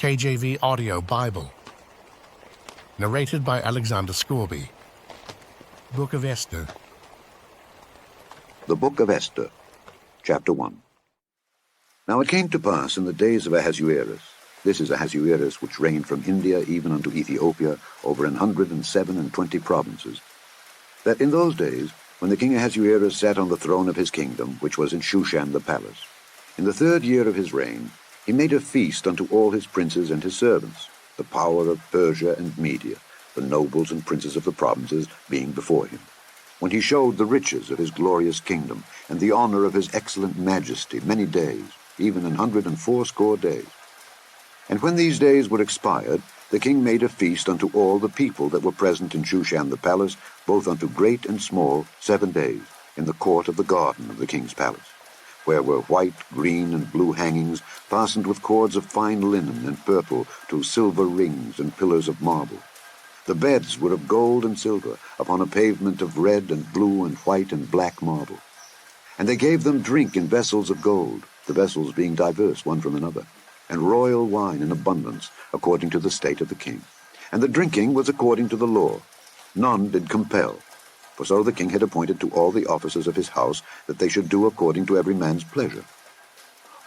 KJV Audio Bible. Narrated by Alexander Scourby. Book of Esther. The Book of Esther, Chapter 1. Now it came to pass in the days of Ahasuerus, this is Ahasuerus which reigned from India even unto Ethiopia over 127 provinces, that in those days, when the king Ahasuerus sat on the throne of his kingdom, which was in Shushan the palace, in the 3rd year of his reign, he made a feast unto all his princes and his servants, the power of Persia and Media, the nobles and princes of the provinces being before him, when he showed the riches of his glorious kingdom, and the honor of his excellent majesty many days, even 180 days. And when these days were expired, the king made a feast unto all the people that were present in Shushan the palace, both unto great and small, 7 days, in the court of the garden of the king's palace, where were white, green, and blue hangings, fastened with cords of fine linen and purple to silver rings and pillars of marble. The beds were of gold and silver, upon a pavement of red and blue and white and black marble. And they gave them drink in vessels of gold, the vessels being diverse one from another, and royal wine in abundance, according to the state of the king. And the drinking was according to the law. None did compel. For so the king had appointed to all the officers of his house that they should do according to every man's pleasure.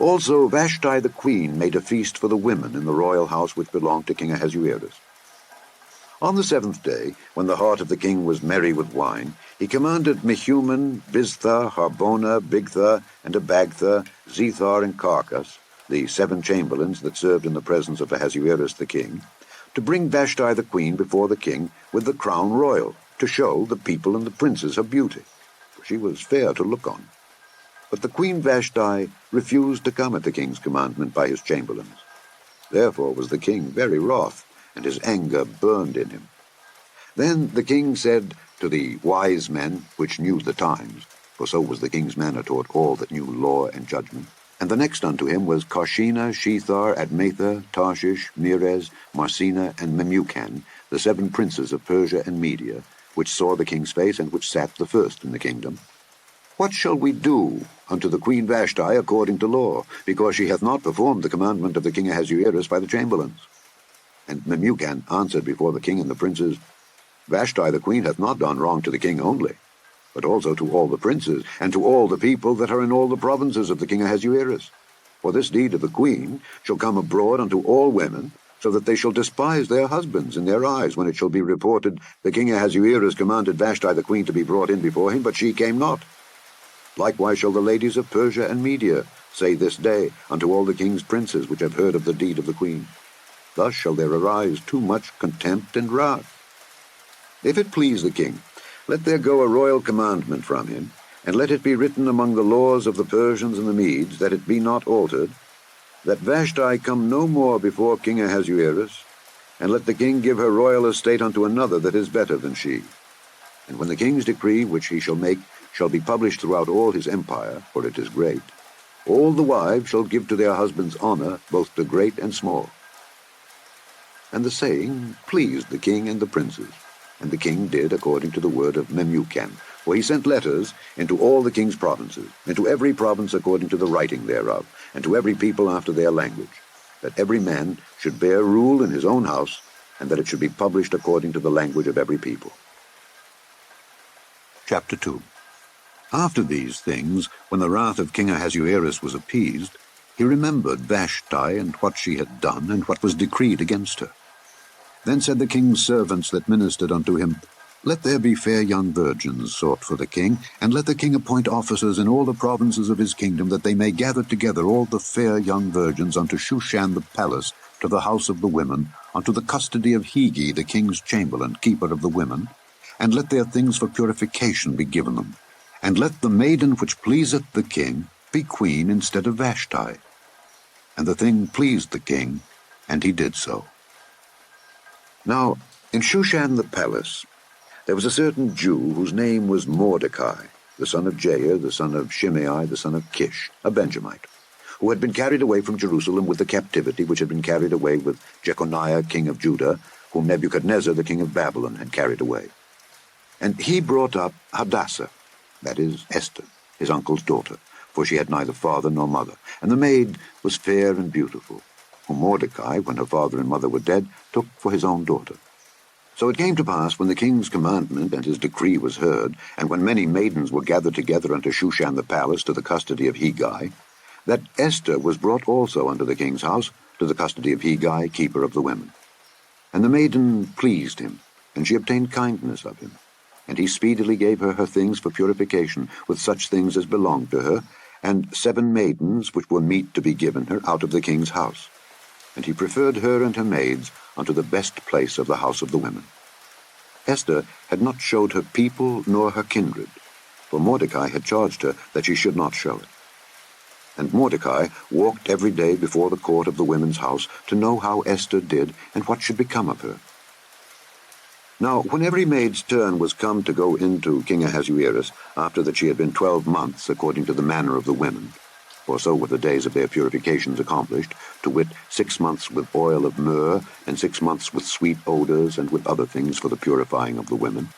Also Vashti the queen made a feast for the women in the royal house which belonged to King Ahasuerus. On the 7th day, when the heart of the king was merry with wine, he commanded Mehuman, Biztha, Harbona, Bigtha, and Abagtha, Zethar, and Carcas, the 7 chamberlains that served in the presence of Ahasuerus the king, to bring Vashti the queen before the king with the crown royal, to show the people and the princes her beauty, for she was fair to look on. But the queen Vashti refused to come at the king's commandment by his chamberlains. Therefore was the king very wroth, and his anger burned in him. Then the king said to the wise men which knew the times, for so was the king's manner toward all that knew law and judgment, and the next unto him was Carshena, Shethar, Admatha, Tarshish, Meres, Marsena, and Memucan, the 7 princes of Persia and Media, which saw the king's face, and which sat the first in the kingdom. What shall we do unto the queen Vashti according to law, because she hath not performed the commandment of the king Ahasuerus by the chamberlains? And Memucan answered before the king and the princes, Vashti the queen hath not done wrong to the king only, but also to all the princes, and to all the people that are in all the provinces of the king Ahasuerus. For this deed of the queen shall come abroad unto all women, so that they shall despise their husbands in their eyes, when it shall be reported, the king Ahasuerus commanded Vashti the queen to be brought in before him, but she came not. Likewise shall the ladies of Persia and Media say this day unto all the king's princes which have heard of the deed of the queen. Thus shall there arise too much contempt and wrath. If it please the king, let there go a royal commandment from him, and let it be written among the laws of the Persians and the Medes, that it be not altered, that Vashti come no more before King Ahasuerus, and let the king give her royal estate unto another that is better than she. And when the king's decree which he shall make shall be published throughout all his empire, for it is great, all the wives shall give to their husbands honor, both to great and small. And the saying pleased the king and the princes, and the king did according to the word of Memucan, for he sent letters into all the king's provinces, into every province according to the writing thereof, and to every people after their language, that every man should bear rule in his own house, and that it should be published according to the language of every people. Chapter 2. After these things, when the wrath of King Ahasuerus was appeased, he remembered Vashti, and what she had done, and what was decreed against her. Then said the king's servants that ministered unto him, Let there be fair young virgins sought for the king, and let the king appoint officers in all the provinces of his kingdom, that they may gather together all the fair young virgins unto Shushan the palace, to the house of the women, unto the custody of Hegi the king's chamberlain, keeper of the women, and let their things for purification be given them. And let the maiden which pleaseth the king be queen instead of Vashti. And the thing pleased the king, and he did so. Now in Shushan the palace there was a certain Jew whose name was Mordecai, the son of Jair, the son of Shimei, the son of Kish, a Benjamite, who had been carried away from Jerusalem with the captivity which had been carried away with Jeconiah king of Judah, whom Nebuchadnezzar the king of Babylon had carried away. And he brought up Hadassah, that is Esther, his uncle's daughter, for she had neither father nor mother, and the maid was fair and beautiful. whom Mordecai, when her father and mother were dead, took for his own daughter. So it came to pass, when the king's commandment and his decree was heard, and when many maidens were gathered together unto Shushan the palace to the custody of Hegai, that Esther was brought also unto the king's house, to the custody of Hegai, keeper of the women. And the maiden pleased him, and she obtained kindness of him. And he speedily gave her things for purification, with such things as belonged to her, and 7 maidens which were meet to be given her out of the king's house. And he preferred her and her maids unto the best place of the house of the women. Esther had not showed her people nor her kindred, for Mordecai had charged her that she should not show it. And Mordecai walked every day before the court of the women's house to know how Esther did and what should become of her. Now, when every maid's turn was come to go into King Ahasuerus, after that she had been 12 months according to the manner of the women, for so were the days of their purifications accomplished, to wit, 6 months with oil of myrrh, and 6 months with sweet odors, and with other things for the purifying of the women.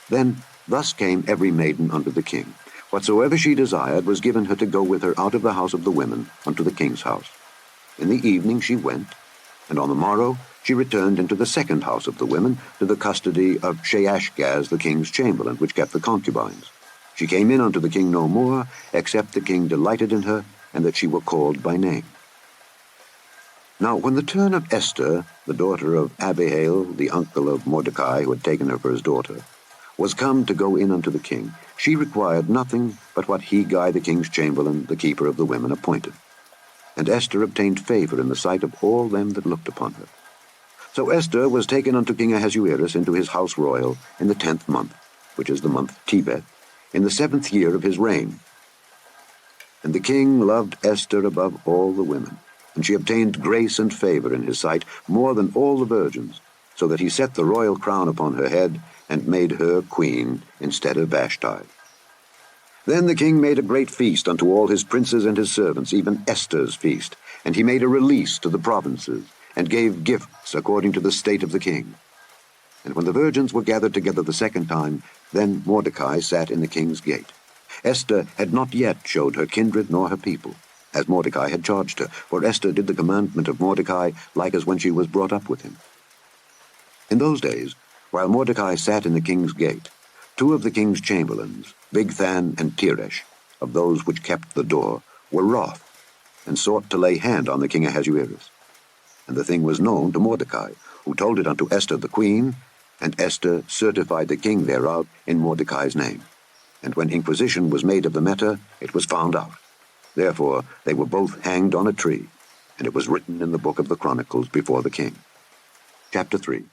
Then thus came every maiden unto the king. Whatsoever she desired was given her to go with her out of the house of the women unto the king's house. In the evening she went, and on the morrow she returned into the second house of the women, to the custody of Sheashgaz the king's chamberlain, which kept the concubines. She came in unto the king no more, except the king delighted in her, and that she were called by name. Now when the turn of Esther, the daughter of Abihail, the uncle of Mordecai, who had taken her for his daughter, was come to go in unto the king, she required nothing but what Hegai the king's chamberlain, the keeper of the women, appointed. And Esther obtained favor in the sight of all them that looked upon her. So Esther was taken unto King Ahasuerus into his house royal in the 10th month, which is the month Tebeth, in the 7th year of his reign. And the king loved Esther above all the women, and she obtained grace and favor in his sight more than all the virgins, so that he set the royal crown upon her head, and made her queen instead of Vashti. Then the king made a great feast unto all his princes and his servants, even Esther's feast, and he made a release to the provinces, and gave gifts according to the state of the king. And when the virgins were gathered together the second time, then Mordecai sat in the king's gate. Esther had not yet showed her kindred nor her people, as Mordecai had charged her, for Esther did the commandment of Mordecai, like as when she was brought up with him. In those days, while Mordecai sat in the king's gate, 2 of the king's chamberlains, Bigthan and Teresh, of those which kept the door, were wroth, and sought to lay hand on the king Ahasuerus. And the thing was known to Mordecai, who told it unto Esther the queen, and Esther certified the king thereof in Mordecai's name. And when inquisition was made of the matter, it was found out. Therefore they were both hanged on a tree, and it was written in the book of the Chronicles before the king. Chapter 3.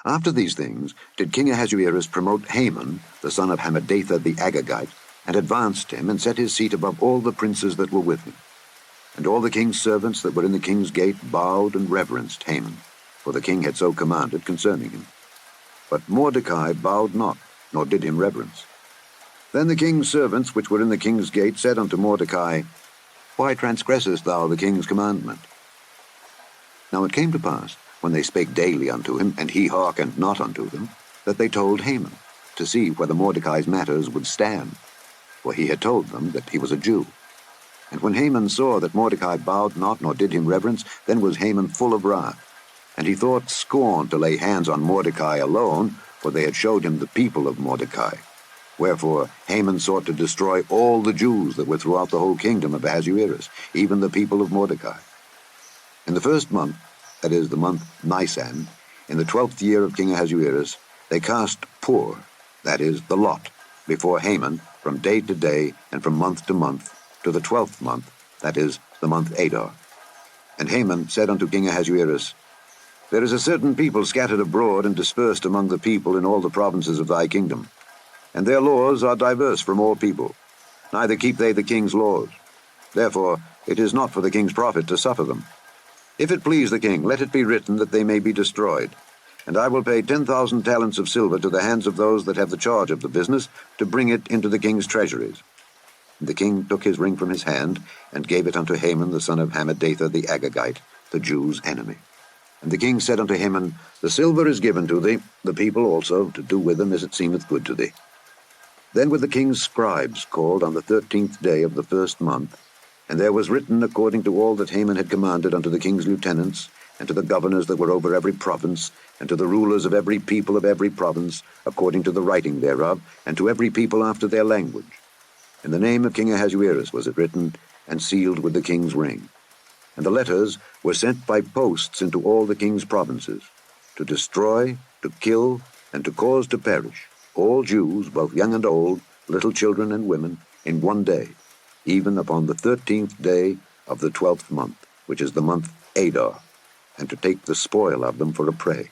After these things did King Ahasuerus promote Haman, the son of Hammedatha the Agagite, and advanced him, and set his seat above all the princes that were with him. And all the king's servants that were in the king's gate bowed and reverenced Haman, for the king had so commanded concerning him. But Mordecai bowed not, nor did him reverence. Then the king's servants which were in the king's gate said unto Mordecai, Why transgressest thou the king's commandment? Now it came to pass, when they spake daily unto him, and he hearkened not unto them, that they told Haman, to see whether Mordecai's matters would stand, for he had told them that he was a Jew. And when Haman saw that Mordecai bowed not, nor did him reverence, then was Haman full of wrath. And he thought scorn to lay hands on Mordecai alone, for they had showed him the people of Mordecai. Wherefore Haman sought to destroy all the Jews that were throughout the whole kingdom of Ahasuerus, even the people of Mordecai. In the 1st month, that is the month Nisan, in the 12th year of King Ahasuerus, they cast Pur, that is the lot, before Haman from day to day and from month to month, to the 12th month, that is the month Adar. And Haman said unto King Ahasuerus, There is a certain people scattered abroad and dispersed among the people in all the provinces of thy kingdom, and their laws are diverse from all people, neither keep they the king's laws. Therefore it is not for the king's profit to suffer them. If it please the king, let it be written that they may be destroyed, and I will pay 10,000 talents of silver to the hands of those that have the charge of the business, to bring it into the king's treasuries. And the king took his ring from his hand, and gave it unto Haman the son of Hammedatha the Agagite, the Jews' enemy. And the king said unto Haman, The silver is given to thee, the people also, to do with them as it seemeth good to thee. Then were the king's scribes called on the 13th day of the 1st month, And there was written according to all that Haman had commanded unto the king's lieutenants, and to the governors that were over every province, and to the rulers of every people of every province, according to the writing thereof, and to every people after their language. In the name of King Ahasuerus was it written, and sealed with the king's ring. And the letters were sent by posts into all the king's provinces, to destroy, to kill, and to cause to perish all Jews, both young and old, little children and women, in one day, even upon the 13th day of the 12th month, which is the month Adar, and to take the spoil of them for a prey.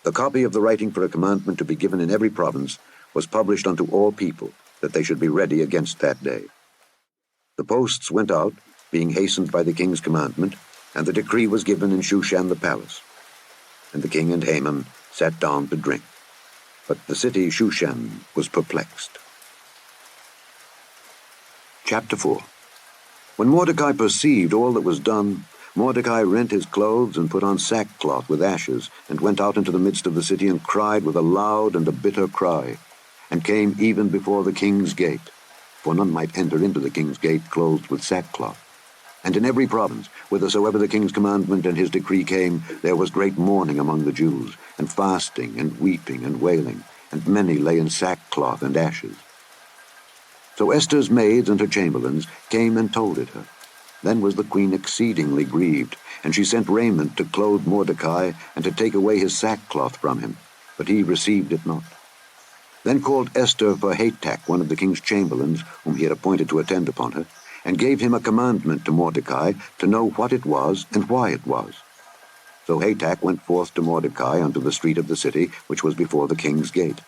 The copy of the writing for a commandment to be given in every province was published unto all people, that they should be ready against that day. The posts went out, being hastened by the king's commandment, and the decree was given in Shushan the palace. And the king and Haman sat down to drink. But the city Shushan was perplexed. Chapter 4. When Mordecai perceived all that was done, Mordecai rent his clothes and put on sackcloth with ashes, and went out into the midst of the city, and cried with a loud and a bitter cry, and came even before the king's gate. For none might enter into the king's gate clothed with sackcloth. And in every province, whithersoever the king's commandment and his decree came, there was great mourning among the Jews, and fasting, and weeping, and wailing, and many lay in sackcloth and ashes. So Esther's maids and her chamberlains came and told it her. Then was the queen exceedingly grieved, and she sent raiment to clothe Mordecai, and to take away his sackcloth from him, but he received it not. Then called Esther for Hatak, one of the king's chamberlains, whom he had appointed to attend upon her, and gave him a commandment to Mordecai to know what it was and why it was. So Hatak went forth to Mordecai unto the street of the city, which was before the king's gate.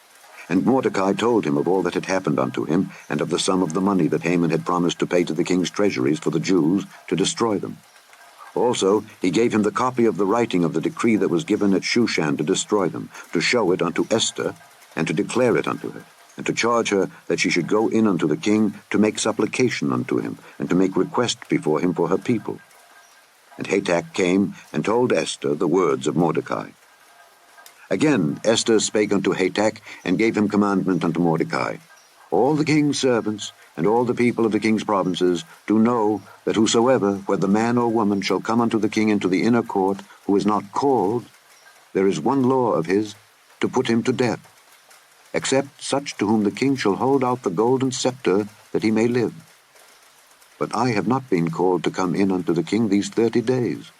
And Mordecai told him of all that had happened unto him, and of the sum of the money that Haman had promised to pay to the king's treasuries for the Jews, to destroy them. Also he gave him the copy of the writing of the decree that was given at Shushan to destroy them, to show it unto Esther, and to declare it unto her, and to charge her that she should go in unto the king to make supplication unto him, and to make request before him for her people. And Hatak came and told Esther the words of Mordecai. Again Esther spake unto Hatak, and gave him commandment unto Mordecai. All the king's servants, and all the people of the king's provinces, do know that whosoever, whether man or woman, shall come unto the king into the inner court, who is not called, there is one law of his, to put him to death, except such to whom the king shall hold out the golden scepter, that he may live. But I have not been called to come in unto the king these 30 days.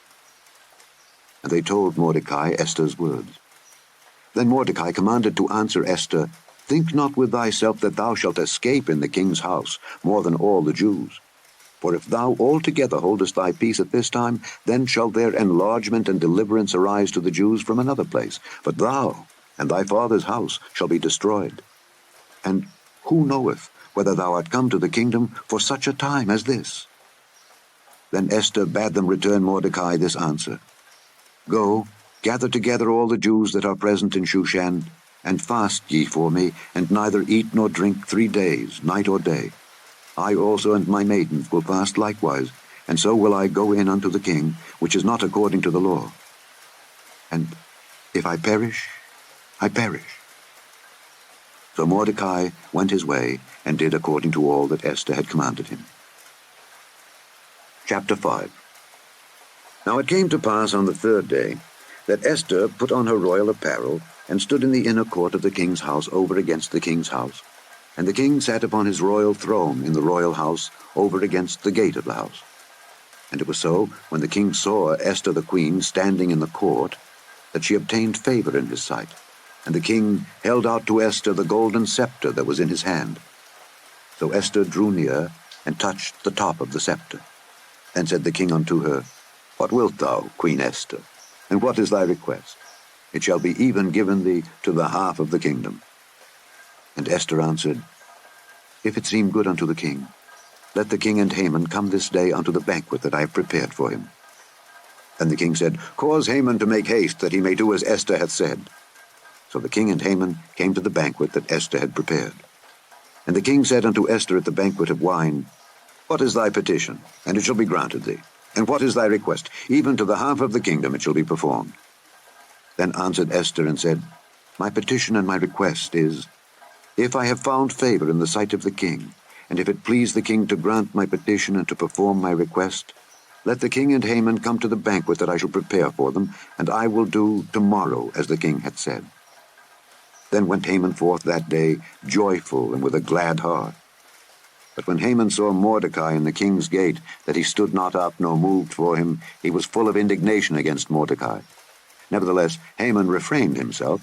And they told Mordecai Esther's words. Then Mordecai commanded to answer Esther, Think not with thyself that thou shalt escape in the king's house more than all the Jews. For if thou altogether holdest thy peace at this time, then shall their enlargement and deliverance arise to the Jews from another place. But thou and thy father's house shall be destroyed. And who knoweth whether thou art come to the kingdom for such a time as this? Then Esther bade them return Mordecai this answer. Go, gather together all the Jews that are present in Shushan, and fast ye for me, and neither eat nor drink 3 days, night or day. I also and my maidens will fast likewise, and so will I go in unto the king, which is not according to the law. And if I perish, I perish. So Mordecai went his way, and did according to all that Esther had commanded him. Chapter 5. Now it came to pass on the 3rd day, that Esther put on her royal apparel, and stood in the inner court of the king's house over against the king's house. And the king sat upon his royal throne in the royal house over against the gate of the house. And it was so, when the king saw Esther the queen standing in the court, that she obtained favor in his sight. And the king held out to Esther the golden scepter that was in his hand. So Esther drew near, and touched the top of the scepter. Then said the king unto her, What wilt thou, Queen Esther? And what is thy request? It shall be even given thee to the half of the kingdom. And Esther answered, If it seem good unto the king, let the king and Haman come this day unto the banquet that I have prepared for him. And the king said, Cause Haman to make haste, that he may do as Esther hath said. So the king and Haman came to the banquet that Esther had prepared. And the king said unto Esther at the banquet of wine, What is thy petition? And it shall be granted thee. And what is thy request? Even to the half of the kingdom it shall be performed. Then answered Esther and said, My petition and my request is, If I have found favor in the sight of the king, and if it please the king to grant my petition and to perform my request, let the king and Haman come to the banquet that I shall prepare for them, and I will do tomorrow as the king hath said. Then went Haman forth that day, joyful and with a glad heart. But when Haman saw Mordecai in the king's gate, that he stood not up nor moved for him, he was full of indignation against Mordecai. Nevertheless, Haman refrained himself,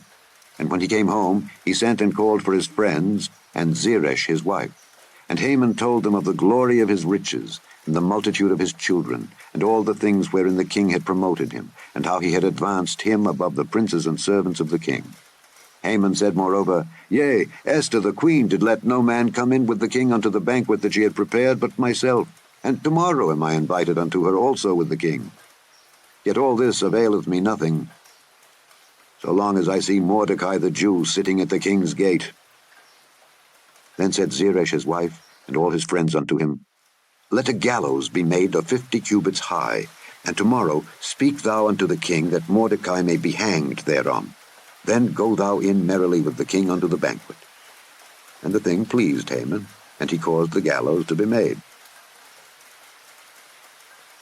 and when he came home, he sent and called for his friends, and Zeresh his wife. And Haman told them of the glory of his riches, and the multitude of his children, and all the things wherein the king had promoted him, and how he had advanced him above the princes and servants of the king. Haman said moreover, Yea, Esther the queen did let no man come in with the king unto the banquet that she had prepared but myself, and tomorrow am I invited unto her also with the king. Yet all this availeth me nothing, so long as I see Mordecai the Jew sitting at the king's gate. Then said Zeresh his wife, and all his friends unto him, Let a gallows be made of 50 cubits high, and tomorrow speak thou unto the king, that Mordecai may be hanged thereon. Then go thou in merrily with the king unto the banquet. And the thing pleased Haman, and he caused the gallows to be made.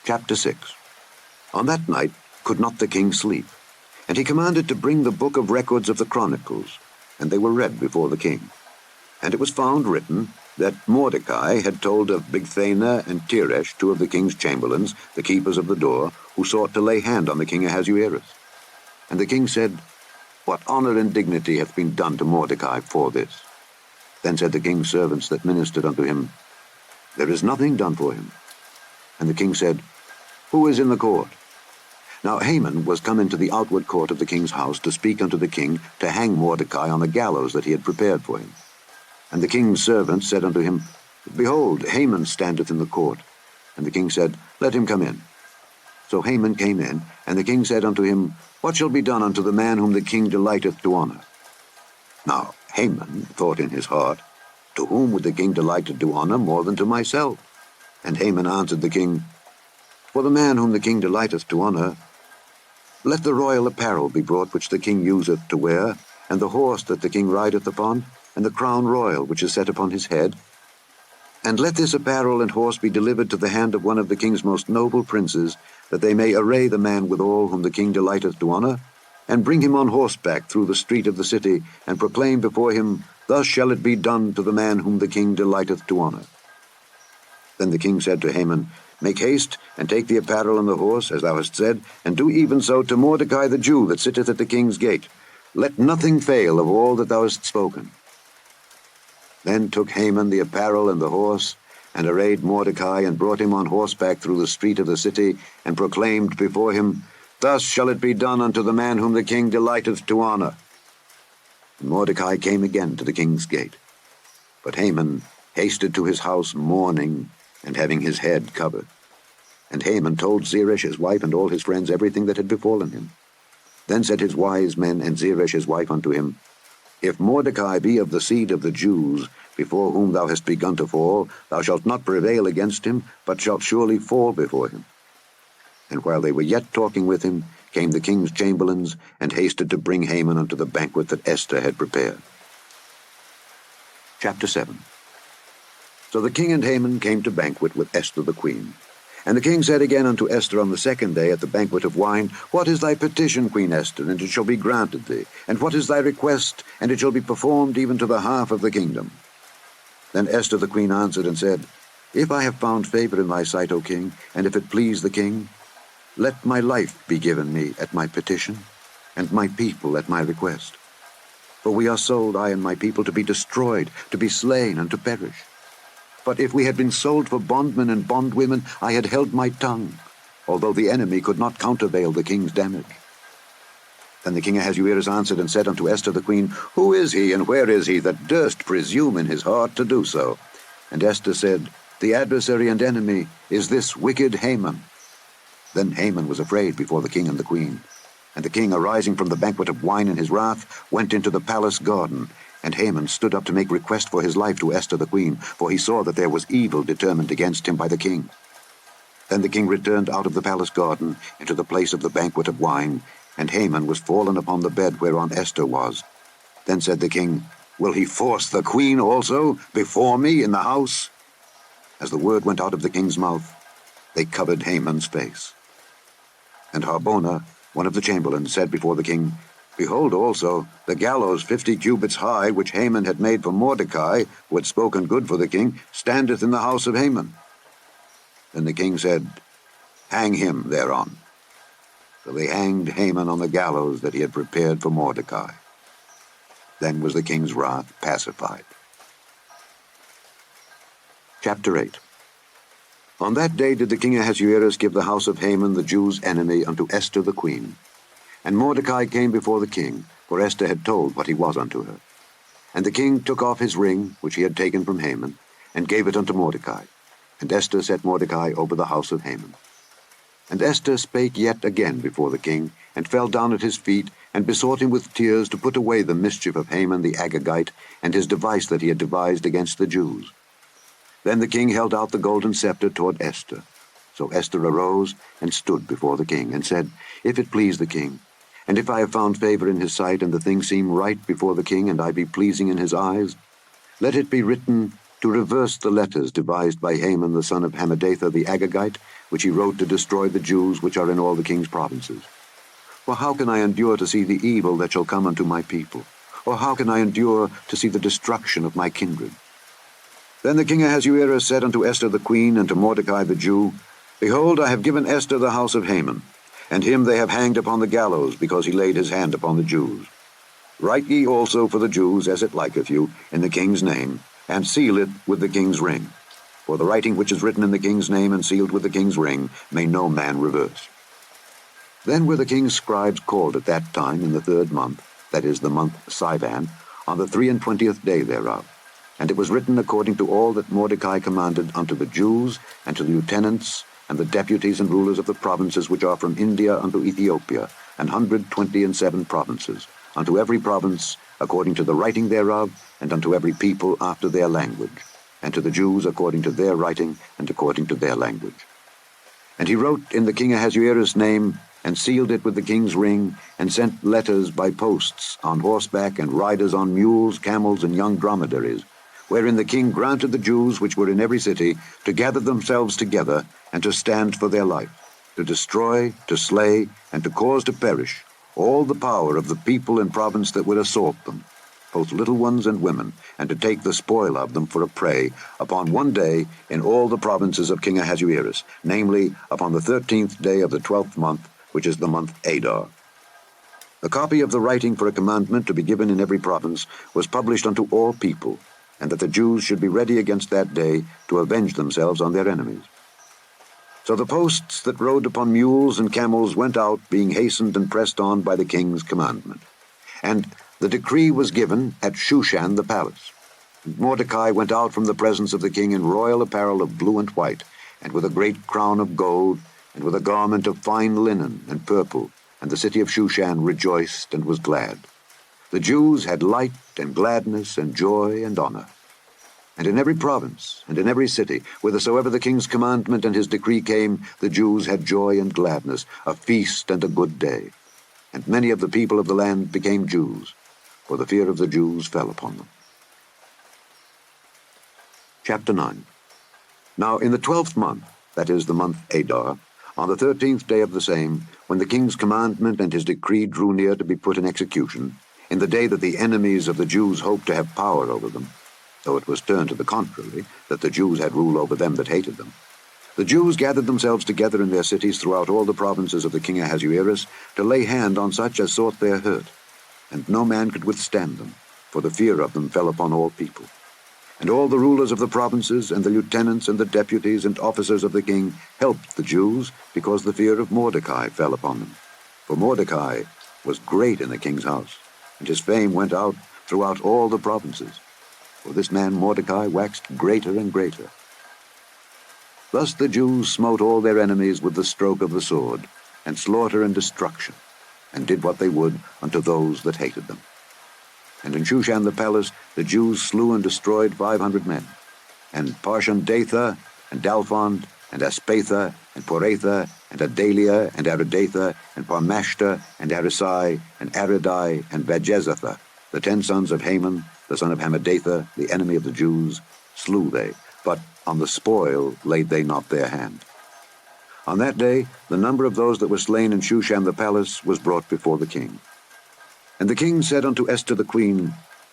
Chapter 6. On that night could not the king sleep, and he commanded to bring the book of records of the Chronicles, and they were read before the king. And it was found written that Mordecai had told of Bigthana and Teresh, two of the king's chamberlains, the keepers of the door, who sought to lay hand on the king Ahasuerus. And the king said, What honor and dignity hath been done to Mordecai for this? Then said the king's servants that ministered unto him, There is nothing done for him. And the king said, Who is in the court? Now Haman was come into the outward court of the king's house to speak unto the king, to hang Mordecai on the gallows that he had prepared for him. And the king's servants said unto him, Behold, Haman standeth in the court. And the king said, Let him come in. So Haman came in, and the king said unto him, What shall be done unto the man whom the king delighteth to honor? Now Haman thought in his heart, To whom would the king delight to do honor more than to myself? And Haman answered the king, For the man whom the king delighteth to honor, let the royal apparel be brought which the king useth to wear, and the horse that the king rideth upon, and the crown royal which is set upon his head. And let this apparel and horse be delivered to the hand of one of the king's most noble princes, that they may array the man withal whom the king delighteth to honor, and bring him on horseback through the street of the city, and proclaim before him, Thus shall it be done to the man whom the king delighteth to honor. Then the king said to Haman, Make haste, and take the apparel and the horse, as thou hast said, and do even so to Mordecai the Jew that sitteth at the king's gate. Let nothing fail of all that thou hast spoken. Then took Haman the apparel and the horse, and arrayed Mordecai, and brought him on horseback through the street of the city, and proclaimed before him, Thus shall it be done unto the man whom the king delighteth to honor. And Mordecai came again to the king's gate. But Haman hasted to his house mourning, and having his head covered. And Haman told Zeresh his wife and all his friends everything that had befallen him. Then said his wise men and Zeresh his wife unto him, If Mordecai be of the seed of the Jews, before whom thou hast begun to fall, thou shalt not prevail against him, but shalt surely fall before him. And while they were yet talking with him, came the king's chamberlains, and hasted to bring Haman unto the banquet that Esther had prepared. Chapter 7. So the king and Haman came to banquet with Esther the queen. And the king said again unto Esther on the second day at the banquet of wine, What is thy petition, Queen Esther? And it shall be granted thee. And what is thy request? And it shall be performed even to the half of the kingdom. Then Esther the queen answered and said, If I have found favor in thy sight, O king, and if it please the king, let my life be given me at my petition, and my people at my request. For we are sold, I and my people, to be destroyed, to be slain, and to perish. But if we had been sold for bondmen and bondwomen, I had held my tongue, although the enemy could not countervail the king's damage. Then the king Ahasuerus answered and said unto Esther the queen, Who is he, and where is he, that durst presume in his heart to do so? And Esther said, The adversary and enemy is this wicked Haman. Then Haman was afraid before the king and the queen. And the king, arising from the banquet of wine in his wrath, went into the palace garden. And Haman stood up to make request for his life to Esther the queen, for he saw that there was evil determined against him by the king. Then the king returned out of the palace garden into the place of the banquet of wine, and Haman was fallen upon the bed whereon Esther was. Then said the king, Will he force the queen also before me in the house? As the word went out of the king's mouth, they covered Haman's face. And Harbona, one of the chamberlains, said before the king, Behold also, the gallows 50 cubits high, which Haman had made for Mordecai, who had spoken good for the king, standeth in the house of Haman. Then the king said, Hang him thereon. So they hanged Haman on the gallows that he had prepared for Mordecai. Then was the king's wrath pacified. Chapter 8. On that day did the king Ahasuerus give the house of Haman, the Jews' enemy, unto Esther the queen. And Mordecai came before the king, for Esther had told what he was unto her. And the king took off his ring, which he had taken from Haman, and gave it unto Mordecai. And Esther set Mordecai over the house of Haman. And Esther spake yet again before the king, and fell down at his feet, and besought him with tears to put away the mischief of Haman the Agagite, and his device that he had devised against the Jews. Then the king held out the golden scepter toward Esther. So Esther arose and stood before the king, and said, If it please the king, and if I have found favor in his sight, and the thing seem right before the king, and I be pleasing in his eyes, let it be written to reverse the letters devised by Haman the son of Hammedatha the Agagite, which he wrote to destroy the Jews which are in all the king's provinces. For how can I endure to see the evil that shall come unto my people? Or how can I endure to see the destruction of my kindred? Then the king Ahasuerus said unto Esther the queen, and to Mordecai the Jew, Behold, I have given Esther the house of Haman, and him they have hanged upon the gallows, because he laid his hand upon the Jews. Write ye also for the Jews, as it liketh you, in the king's name, and seal it with the king's ring. For the writing which is written in the king's name and sealed with the king's ring may no man reverse. Then were the king's scribes called at that time in the 3rd month, that is, the month Sivan, on the 23 day thereof. And it was written according to all that Mordecai commanded unto the Jews, and to the lieutenants, and the deputies and rulers of the provinces which are from India unto Ethiopia, 127 provinces, unto every province according to the writing thereof, and unto every people after their language, and to the Jews according to their writing, and according to their language. And he wrote in the king Ahasuerus' name, and sealed it with the king's ring, and sent letters by posts, on horseback, and riders on mules, camels, and young dromedaries, wherein the king granted the Jews which were in every city to gather themselves together, and to stand for their life, to destroy, to slay, and to cause to perish all the power of the people and province that would assault them, both little ones and women, and to take the spoil of them for a prey, upon one day in all the provinces of King Ahasuerus, namely, upon the 13th day of the 12th month, which is the month Adar. A copy of the writing for a commandment to be given in every province was published unto all people, and that the Jews should be ready against that day to avenge themselves on their enemies. So the posts that rode upon mules and camels went out, being hastened and pressed on by the king's commandment. And the decree was given at Shushan the palace. And Mordecai went out from the presence of the king in royal apparel of blue and white, and with a great crown of gold, and with a garment of fine linen and purple, and the city of Shushan rejoiced and was glad. The Jews had light and gladness and joy and honor. And in every province and in every city, whithersoever the king's commandment and his decree came, the Jews had joy and gladness, a feast and a good day. And many of the people of the land became Jews, for the fear of the Jews fell upon them. Chapter 9. Now in the 12th month, that is the month Adar, on the 13th day of the same, when the king's commandment and his decree drew near to be put in execution, in the day that the enemies of the Jews hoped to have power over them, though it was turned to the contrary, that the Jews had rule over them that hated them, the Jews gathered themselves together in their cities throughout all the provinces of the king Ahasuerus, to lay hand on such as sought their hurt, and no man could withstand them, for the fear of them fell upon all people. And all the rulers of the provinces, and the lieutenants, and the deputies, and officers of the king helped the Jews, because the fear of Mordecai fell upon them. For Mordecai was great in the king's house, and his fame went out throughout all the provinces. For this man Mordecai waxed greater and greater. Thus the Jews smote all their enemies with the stroke of the sword, and slaughter and destruction, and did what they would unto those that hated them. And in Shushan the palace the Jews slew and destroyed 500 men. And Parshandatha, and Dalphon, and Aspatha, and Poratha, and Adalia, and Aridatha, and Parmashta, and Arisai, and Aridai, and Bajezatha, the 10 sons of Haman, the son of Hammedatha, the enemy of the Jews, slew they, but on the spoil laid they not their hand. On that day the number of those that were slain in Shushan the palace was brought before the king. And the king said unto Esther the queen,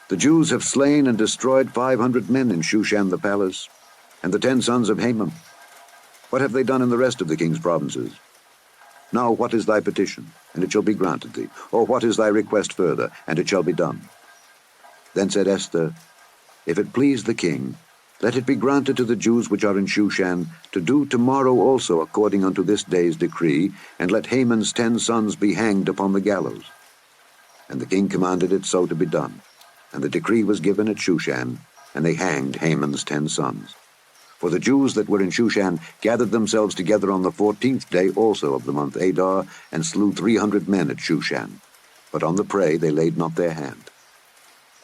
The Jews have slain and destroyed 500 men in Shushan the palace, and the 10 sons of Haman. What have they done in the rest of the king's provinces? Now what is thy petition? And it shall be granted thee. Or what is thy request further? And it shall be done. Then said Esther, If it please the king, let it be granted to the Jews which are in Shushan to do tomorrow also according unto this day's decree, and let Haman's 10 sons be hanged upon the gallows. And the king commanded it so to be done. And the decree was given at Shushan, and they hanged Haman's 10 sons. For the Jews that were in Shushan gathered themselves together on the 14th day also of the month Adar, and slew 300 men at Shushan. But on the prey they laid not their hand.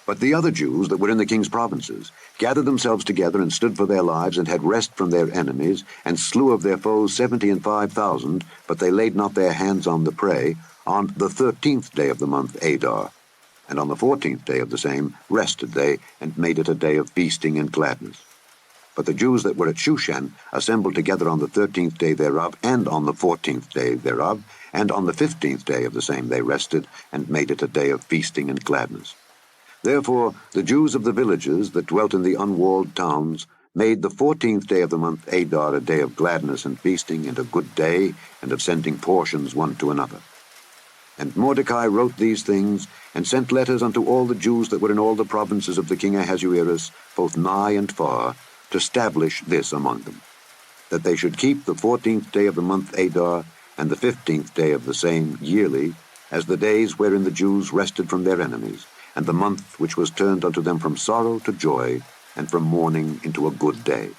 But the other Jews that were in the king's provinces gathered themselves together and stood for their lives, and had rest from their enemies, and slew of their foes 75,000, but they laid not their hands on the prey, on the 13th day of the month Adar. And on the 14th day of the same rested they, and made it a day of feasting and gladness. But the Jews that were at Shushan assembled together on the 13th day thereof, and on the 14th day thereof, and on the 15th day of the same they rested, and made it a day of feasting and gladness. Therefore the Jews of the villages that dwelt in the unwalled towns made the 14th day of the month Adar a day of gladness and feasting, and a good day, and of sending portions one to another. And Mordecai wrote these things, and sent letters unto all the Jews that were in all the provinces of the king Ahasuerus, both nigh and far, to establish this among them, that they should keep the 14th day of the month Adar, and the 15th day of the same yearly, as the days wherein the Jews rested from their enemies, and the month which was turned unto them from sorrow to joy, and from mourning into a good day,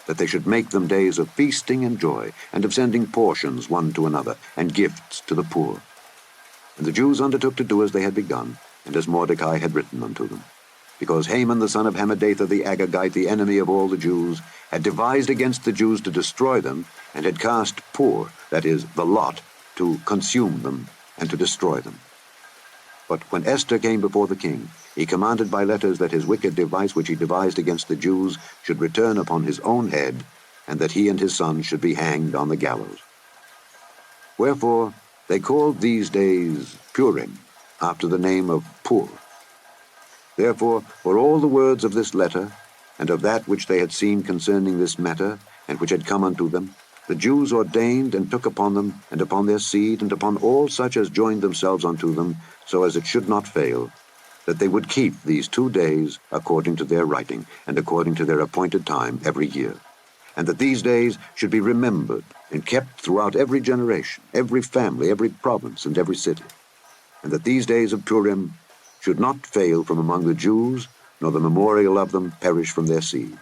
that they should make them days of feasting and joy, and of sending portions one to another, and gifts to the poor. And the Jews undertook to do as they had begun, and as Mordecai had written unto them. Because Haman the son of Hammedatha the Agagite, the enemy of all the Jews, had devised against the Jews to destroy them, and had cast Pur, that is, the lot, to consume them, and to destroy them. But when Esther came before the king, he commanded by letters that his wicked device which he devised against the Jews should return upon his own head, and that he and his sons should be hanged on the gallows. Wherefore they called these days Purim, after the name of Pur. Therefore, for all the words of this letter, and of that which they had seen concerning this matter, and which had come unto them, the Jews ordained and took upon them, and upon their seed, and upon all such as joined themselves unto them, so as it should not fail, that they would keep these 2 days according to their writing, and according to their appointed time every year, and that these days should be remembered and kept throughout every generation, every family, every province, and every city, and that these days of Purim should not fail from among the Jews, nor the memorial of them perish from their seed.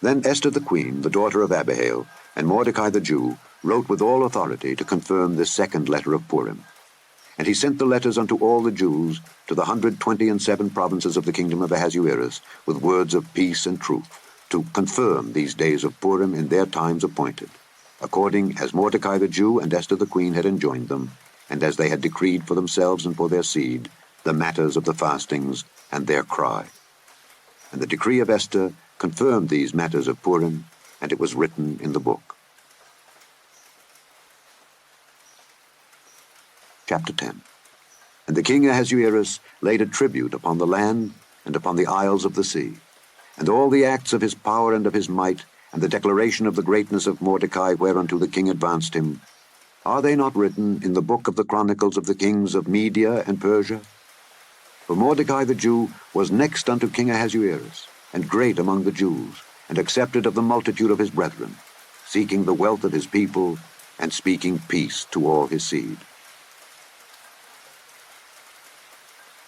Then Esther the queen, the daughter of Abihail, and Mordecai the Jew, wrote with all authority to confirm this second letter of Purim. And he sent the letters unto all the Jews to the 127 provinces of the kingdom of Ahasuerus, with words of peace and truth, to confirm these days of Purim in their times appointed, according as Mordecai the Jew and Esther the queen had enjoined them, and as they had decreed for themselves and for their seed, the matters of the fastings and their cry. And the decree of Esther confirmed these matters of Purim, and it was written in the book. Chapter 10. And the king Ahasuerus laid a tribute upon the land and upon the isles of the sea, and all the acts of his power and of his might, and the declaration of the greatness of Mordecai whereunto the king advanced him, are they not written in the book of the chronicles of the kings of Media and Persia? For Mordecai the Jew was next unto King Ahasuerus, and great among the Jews, and accepted of the multitude of his brethren, seeking the wealth of his people, and speaking peace to all his seed.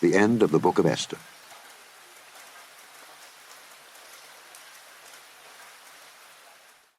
The end of the book of Esther.